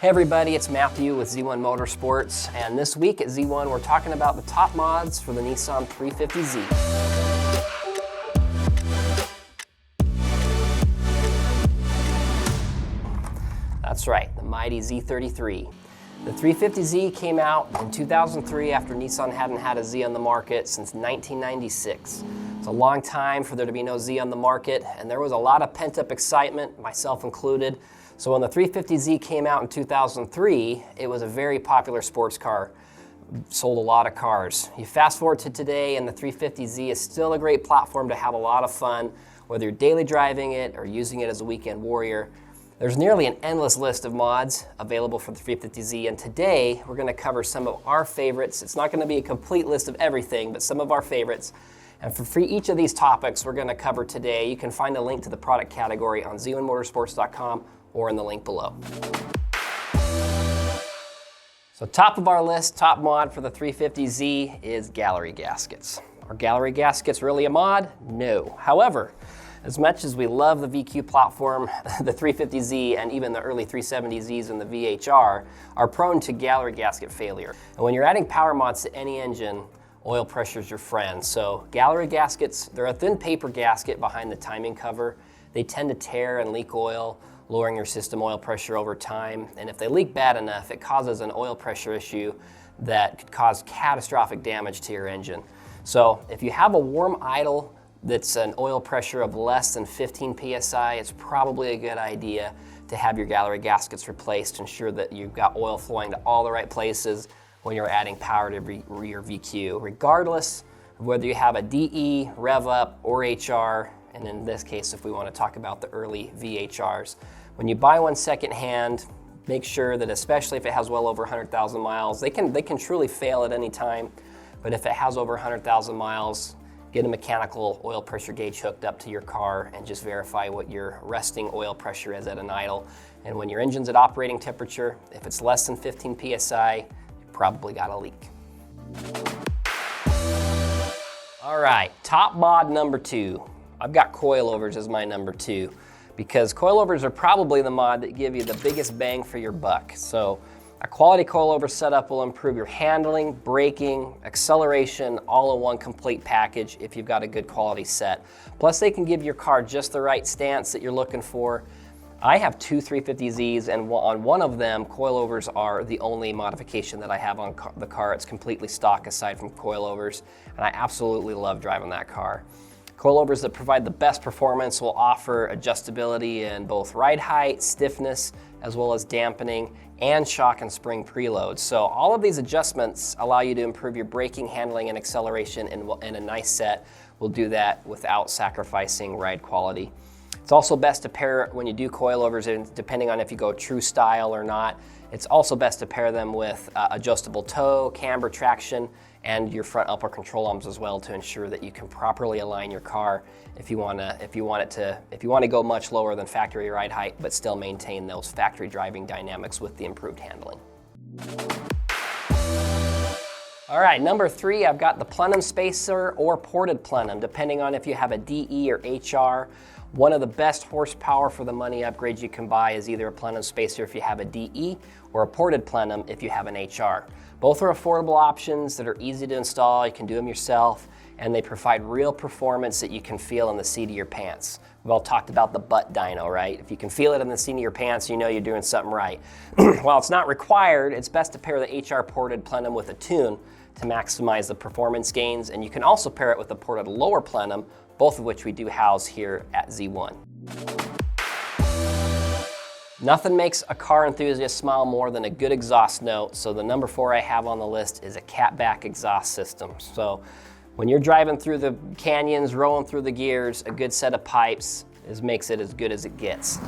Hey everybody, it's Matthew with Z1 Motorsports, and this week at Z1 we're talking about the top mods for the Nissan 350Z. That's right, the mighty Z33. The 350Z came out in 2003 after Nissan hadn't had a Z on the market since 1996. It's a long time for there to be no Z on the market, and there was a lot of pent-up excitement, myself included. So when the 350Z came out in 2003, it was a very popular sports car. Sold a lot of cars. You fast forward to today and the 350Z is still a great platform to have a lot of fun, whether you're daily driving it or using it as a weekend warrior. There's nearly an endless list of mods available for the 350Z, and today we're going to cover some of our favorites. It's not going to be a complete list of everything, but some of our favorites. And for each of these topics we're going to cover today, you can find a link to the product category on z1motorsports.com or in the link below. So top of our list, top mod for the 350Z is gallery gaskets. Are gallery gaskets really a mod? No. However, as much as we love the VQ platform, the 350Z and even the early 370Zs and the VHR are prone to gallery gasket failure. And when you're adding power mods to any engine, oil pressure is your friend. So gallery gaskets, they're a thin paper gasket behind the timing cover. They tend to tear and leak oil, lowering your system oil pressure over time. And if they leak bad enough, it causes an oil pressure issue that could cause catastrophic damage to your engine. So if you have a warm idle that's an oil pressure of less than 15 PSI, it's probably a good idea to have your gallery gaskets replaced to ensure that you've got oil flowing to all the right places when you're adding power to your VQ, regardless of whether you have a DE, rev up, or HR, and in this case, if we want to talk about the early VHRs. When you buy one secondhand, make sure that, especially if it has well over 100,000 miles, they can truly fail at any time, but if it has over 100,000 miles, get a mechanical oil pressure gauge hooked up to your car and just verify what your resting oil pressure is at an idle. And when your engine's at operating temperature, if it's less than 15 PSI, you probably got a leak. All right, top mod number 2. I've got coilovers as my number 2 because coilovers are probably the mod that give you the biggest bang for your buck. So a quality coilover setup will improve your handling, braking, acceleration, all in one complete package if you've got a good quality set. Plus they can give your car just the right stance that you're looking for. I have two 350Zs, and on one of them, coilovers are the only modification that I have on the car. It's completely stock aside from coilovers, and I absolutely love driving that car. Coilovers that provide the best performance will offer adjustability in both ride height, stiffness, as well as dampening, and shock and spring preloads. So all of these adjustments allow you to improve your braking, handling, and acceleration, and a nice set will do that without sacrificing ride quality. It's also best to pair, when you do coilovers, and depending on if you go true style or not, it's also best to pair them with adjustable toe, camber traction, and your front upper control arms as well to ensure that you can properly align your car if you want to go much lower than factory ride height, but still maintain those factory driving dynamics with the improved handling. All right, number 3, I've got the plenum spacer or ported plenum, depending on if you have a DE or HR. One of the best horsepower for the money upgrades you can buy is either a plenum spacer if you have a DE or a ported plenum if you have an HR. Both are affordable options that are easy to install, you can do them yourself, and they provide real performance that you can feel in the seat of your pants. We've all talked about the butt dyno, right? If you can feel it in the seat of your pants, you know you're doing something right. While it's not required, it's best to pair the HR ported plenum with a tune to maximize the performance gains, and you can also pair it with a ported lower plenum, both of which we do house here at Z1. Nothing makes a car enthusiast smile more than a good exhaust note, so the number 4 I have on the list is a catback exhaust system. So when you're driving through the canyons, rolling through the gears, a good set of pipes makes it as good as it gets.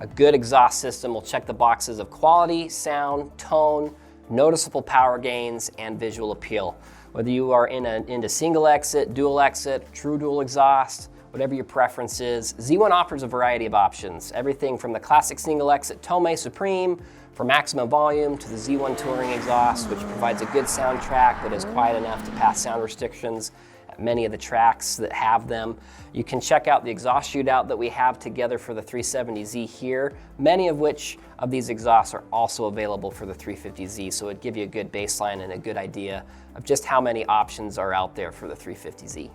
A good exhaust system will check the boxes of quality, sound, tone, noticeable power gains, and visual appeal. Whether you are into single exit, dual exit, true dual exhaust, whatever your preference is, Z1 offers a variety of options. Everything from the classic single exit Tomei Supreme for maximum volume to the Z1 Touring exhaust, which provides a good soundtrack that is quiet enough to pass sound restrictions at many of the tracks that have them. You can check out the exhaust shootout that we have together for the 370Z here, many of which of these exhausts are also available for the 350Z, so it'd give you a good baseline and a good idea of just how many options are out there for the 350Z.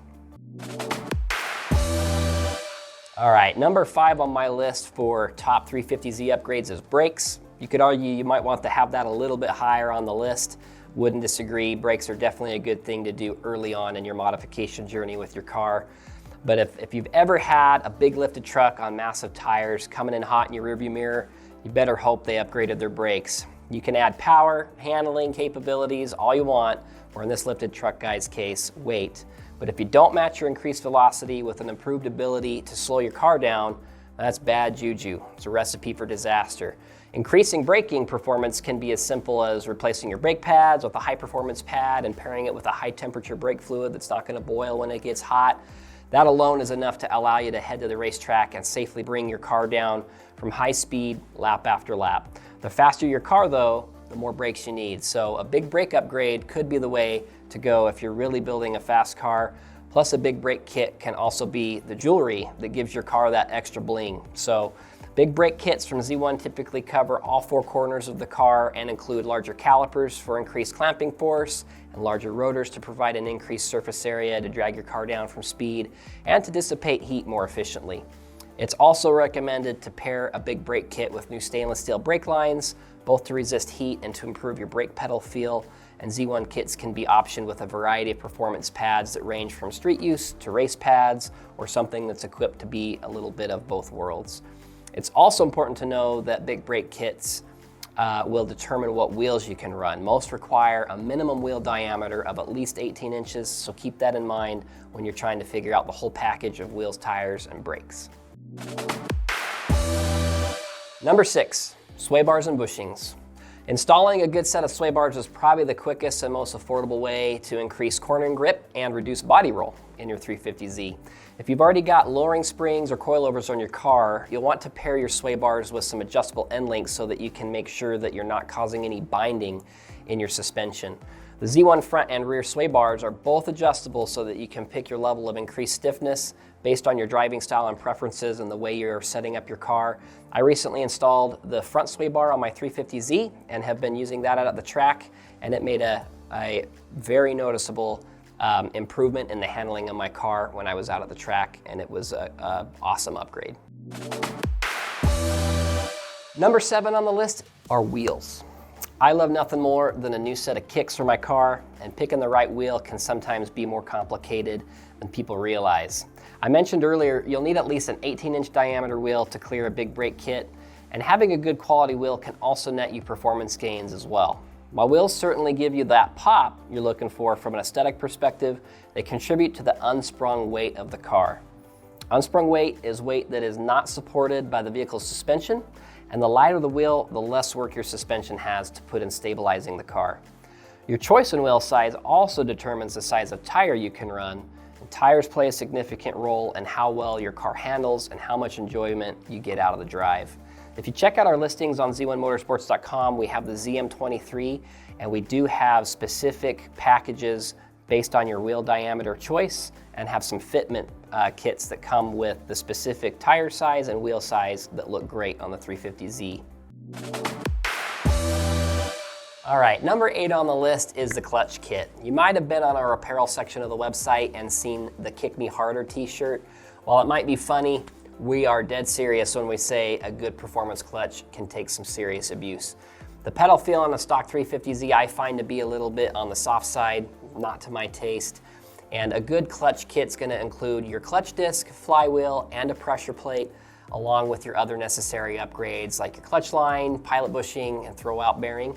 All right, number 5 on my list for top 350Z upgrades is brakes. You could argue you might want to have that a little bit higher on the list. Wouldn't disagree. Brakes are definitely a good thing to do early on in your modification journey with your car. But if you've ever had a big lifted truck on massive tires coming in hot in your rearview mirror, you better hope they upgraded their brakes. You can add power, handling capabilities, all you want, or in this lifted truck guy's case, weight. But if you don't match your increased velocity with an improved ability to slow your car down, that's bad juju. It's a recipe for disaster. Increasing braking performance can be as simple as replacing your brake pads with a high performance pad and pairing it with a high temperature brake fluid that's not going to boil when it gets hot. That alone is enough to allow you to head to the racetrack and safely bring your car down from high speed lap after lap. The faster your car though, the more brakes you need. So a big brake upgrade could be the way to go if you're really building a fast car. Plus a big brake kit can also be the jewelry that gives your car that extra bling. So big brake kits from Z1 typically cover all 4 corners of the car and include larger calipers for increased clamping force and larger rotors to provide an increased surface area to drag your car down from speed and to dissipate heat more efficiently. It's also recommended to pair a big brake kit with new stainless steel brake lines, both to resist heat and to improve your brake pedal feel. And Z1 kits can be optioned with a variety of performance pads that range from street use to race pads or something that's equipped to be a little bit of both worlds. It's also important to know that big brake kits will determine what wheels you can run. Most require a minimum wheel diameter of at least 18 inches, so keep that in mind when you're trying to figure out the whole package of wheels, tires, and brakes. Number 6, sway bars and bushings. Installing a good set of sway bars is probably the quickest and most affordable way to increase cornering grip and reduce body roll in your 350Z. If you've already got lowering springs or coilovers on your car, you'll want to pair your sway bars with some adjustable end links so that you can make sure that you're not causing any binding in your suspension. The Z1 front and rear sway bars are both adjustable so that you can pick your level of increased stiffness based on your driving style and preferences and the way you're setting up your car. I recently installed the front sway bar on my 350Z and have been using that out at the track, and it made a very noticeable improvement in the handling of my car when I was out at the track, and it was an awesome upgrade. Number 7 on the list are wheels. I love nothing more than a new set of kicks for my car, and picking the right wheel can sometimes be more complicated than people realize. I mentioned earlier, you'll need at least an 18-inch diameter wheel to clear a big brake kit, and having a good quality wheel can also net you performance gains as well. While wheels certainly give you that pop you're looking for from an aesthetic perspective, they contribute to the unsprung weight of the car. Unsprung weight is weight that is not supported by the vehicle's suspension, and the lighter the wheel, the less work your suspension has to put in stabilizing the car. Your choice in wheel size also determines the size of tire you can run, and tires play a significant role in how well your car handles and how much enjoyment you get out of the drive. If you check out our listings on z1motorsports.com, we have the ZM23, and we do have specific packages based on your wheel diameter choice and have some fitment kits that come with the specific tire size and wheel size that look great on the 350Z. All right, number 8 on the list is the clutch kit. You might have been on our apparel section of the website and seen the Kick Me Harder t-shirt. While it might be funny, we are dead serious when we say a good performance clutch can take some serious abuse. The pedal feel on a stock 350Z I find to be a little bit on the soft side, not to my taste. And a good clutch kit's gonna include your clutch disc, flywheel, and a pressure plate, along with your other necessary upgrades like your clutch line, pilot bushing, and throw-out bearing.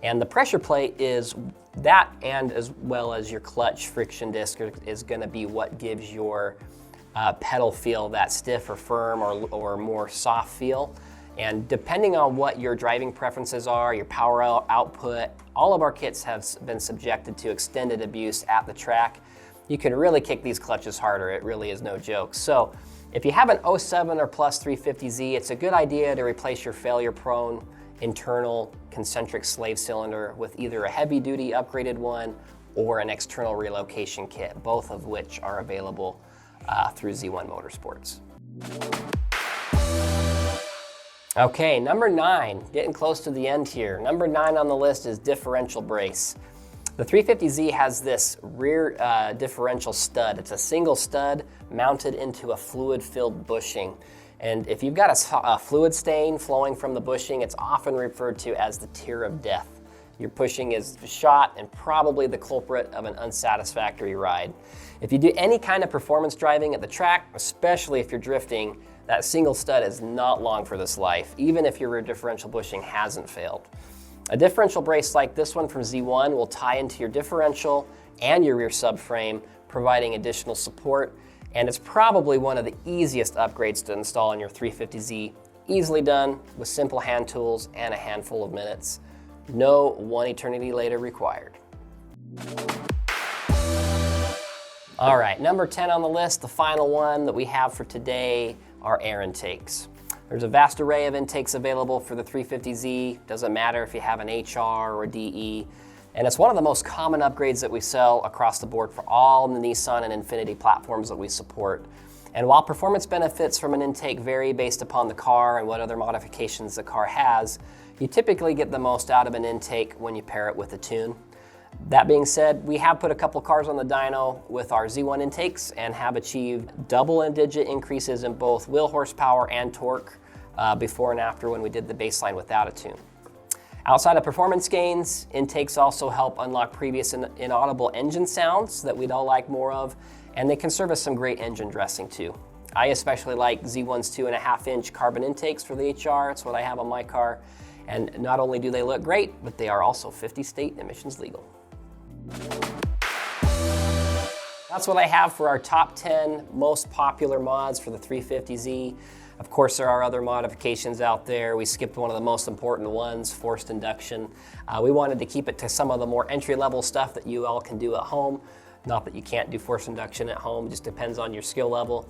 And the pressure plate is that, and as well as your clutch friction disc is gonna be what gives your pedal feel that stiff or firm or more soft feel. And depending on what your driving preferences are, your power output, all of our kits have been subjected to extended abuse at the track. You can really kick these clutches harder. It really is no joke. So if you have an 07 or plus 350Z, it's a good idea to replace your failure-prone internal concentric slave cylinder with either a heavy-duty upgraded one or an external relocation kit, both of which are available through Z1 Motorsports. Okay, number 9, getting close to the end here. Number 9 on the list is differential brace. The 350Z has this rear differential stud. It's a single stud mounted into a fluid-filled bushing. And if you've got a fluid stain flowing from the bushing, it's often referred to as the tear of death. Your bushing is shot and probably the culprit of an unsatisfactory ride. If you do any kind of performance driving at the track, especially if you're drifting, that single stud is not long for this life, even if your rear differential bushing hasn't failed. A differential brace like this one from Z1 will tie into your differential and your rear subframe, providing additional support, and it's probably one of the easiest upgrades to install in your 350Z. Easily done with simple hand tools and a handful of minutes. No one eternity later required. All right, number 10 on the list, the final one that we have for today are air intakes. There's a vast array of intakes available for the 350Z. Doesn't matter if you have an HR or a DE. And it's one of the most common upgrades that we sell across the board for all the Nissan and Infiniti platforms that we support. And while performance benefits from an intake vary based upon the car and what other modifications the car has, you typically get the most out of an intake when you pair it with a tune. That being said, we have put a couple cars on the dyno with our Z1 intakes and have achieved double-digit increases in both wheel horsepower and torque before and after when we did the baseline without a tune. Outside of performance gains, intakes also help unlock previous inaudible engine sounds that we'd all like more of, and they can serve as some great engine dressing too. I especially like Z1's 2.5-inch carbon intakes for the HR. It's what I have on my car. And not only do they look great, but they are also 50 state emissions legal. That's what I have for our top 10 most popular mods for the 350Z. Of course, there are other modifications out there. We skipped one of the most important ones, forced induction. We wanted to keep it to some of the more entry-level stuff that you all can do at home. Not that you can't do forced induction at home, just depends on your skill level.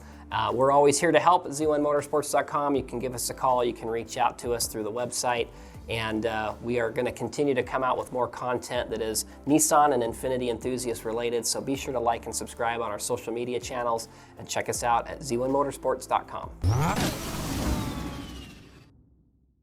We're always here to help at z1motorsports.com. You can give us a call, you can reach out to us through the website, and we are going to continue to come out with more content that is Nissan and Infiniti enthusiast related, so be sure to like and subscribe on our social media channels and check us out at z1motorsports.com.